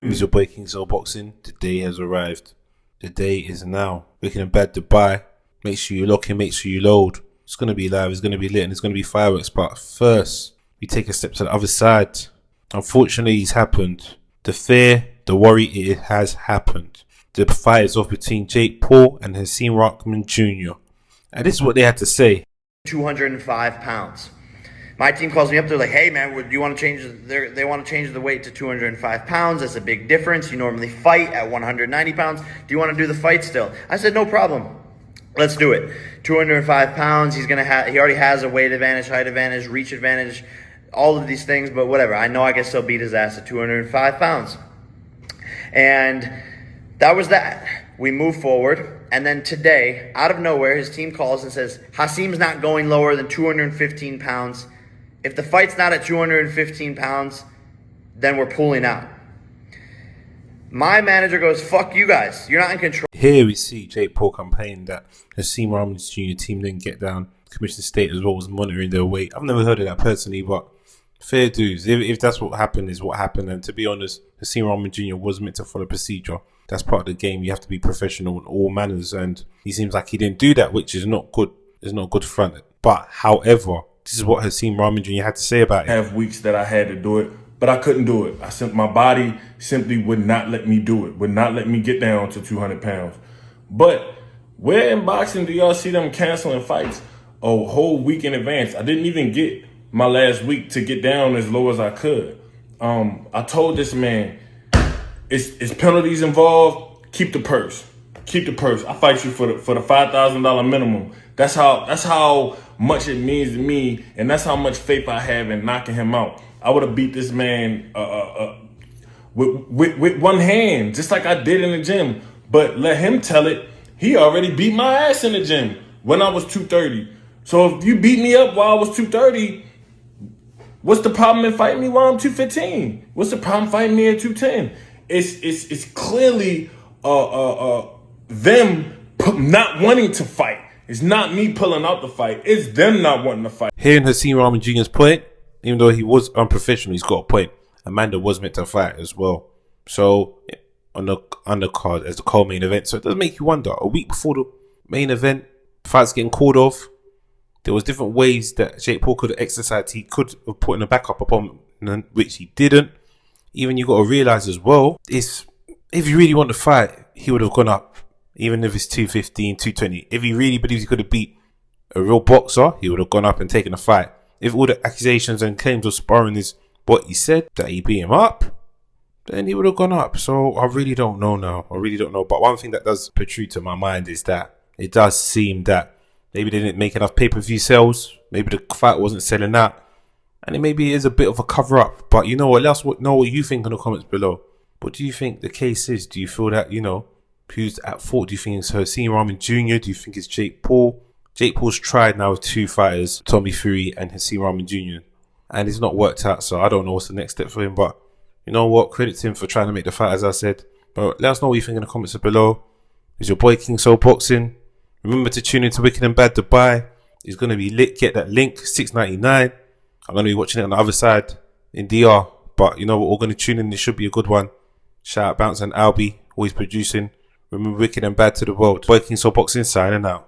It's your boy King Soul Boxing. The day has arrived. The day is now. Wicked and Bad Dubai. Make sure you lock in, make sure you load. It's going to be live, it's going to be lit, and it's going to be fireworks. But first, we take a step to the other side. Unfortunately, it's happened. The fear, the worry, it has happened. The fight is off between Jake Paul and Rahman Jr. And this is what they had to say. 205 pounds. My team calls me up. They're like, "Hey, man, do you want to change?" They want to change the weight to 205 pounds. That's a big difference. You normally fight at 190 pounds. Do you want to do the fight still? I said, "No problem. Let's do it." 205 pounds. He already has a weight advantage, height advantage, reach advantage, all of these things. But whatever. I know I can still beat his ass at 205 pounds. And that was that. We move forward. And then today, out of nowhere, his team calls and says, "Hasim's not going lower than 215 pounds. If the fight's not at 215 pounds, then we're pulling out." My manager goes, "Fuck you guys. You're not in control." Here we see Jake Paul complaining that the Rahman Jr. team didn't get down. Commissioner State as well was monitoring their weight. I've never heard of that personally, but fair dues. If that's what happened, is what happened. And to be honest, the Rahman Jr. was meant to follow procedure. That's part of the game. You have to be professional in all manners, and he seems like he didn't do that, which is not good. It's not good front. But however, this is what Rahman Jr. had to say about it. Have weeks that I had to do it, but I couldn't do it. My body simply would not let me do it, would not let me get down to 200 pounds. But where in boxing do y'all see them canceling fights a whole week in advance? I didn't even get my last week to get down as low as I could. I told this man, it's penalties involved. Keep the purse. Keep the purse. I fight you for the $5,000 minimum. That's how much it means to me, and that's how much faith I have in knocking him out. I would have beat this man with one hand, just like I did in the gym. But let him tell it. He already beat my ass in the gym when I was 230. So if you beat me up while I was 230, what's the problem in fighting me while I'm 215? What's the problem fighting me at 210? It's clearly them not wanting to fight. It's not me pulling out the fight. It's them not wanting to fight. Hearing Rahman Jr.'s point, even though he was unprofessional, he's got a point. Amanda was meant to fight as well. So on the undercard as the co-main event. So it does make you wonder. A week before the main event, fights getting called off. There was different ways that Jake Paul could have exercised. He could have put in a backup opponent, which he didn't. Even you got to realize as well, if you really want to fight, he would have gone up. Even if it's 215, 220. If he really believes he could have beat a real boxer, he would have gone up and taken a fight. If all the accusations and claims of sparring is what he said, that he beat him up, then he would have gone up. So I really don't know now. I really don't know. But one thing that does protrude to my mind is that it does seem that maybe they didn't make enough pay-per-view sales. Maybe the fight wasn't selling out. And it maybe is a bit of a cover-up. But you know what? Let us know what you think in the comments below. What do you think the case is? Do you feel that, who's at fault? Do you think it's Rahman Jr.? Do you think it's Jake Paul? Jake Paul's tried now with two fighters, Tommy Fury and Rahman Jr. And it's not worked out, so I don't know what's the next step for him. But you know what? Credit to him for trying to make the fight, as I said. But let us know what you think in the comments below. It's your boy King Soul Boxing. Remember to tune into Wicked and Bad Dubai. It's going to be lit. Get that link, $6.99. I'm going to be watching it on the other side in DR. But you know what? We're going to tune in. It should be a good one. Shout out Bounce and Albie, always producing. Remember, Wicked and Bad to the world. Boy King Soul Boxing signing out.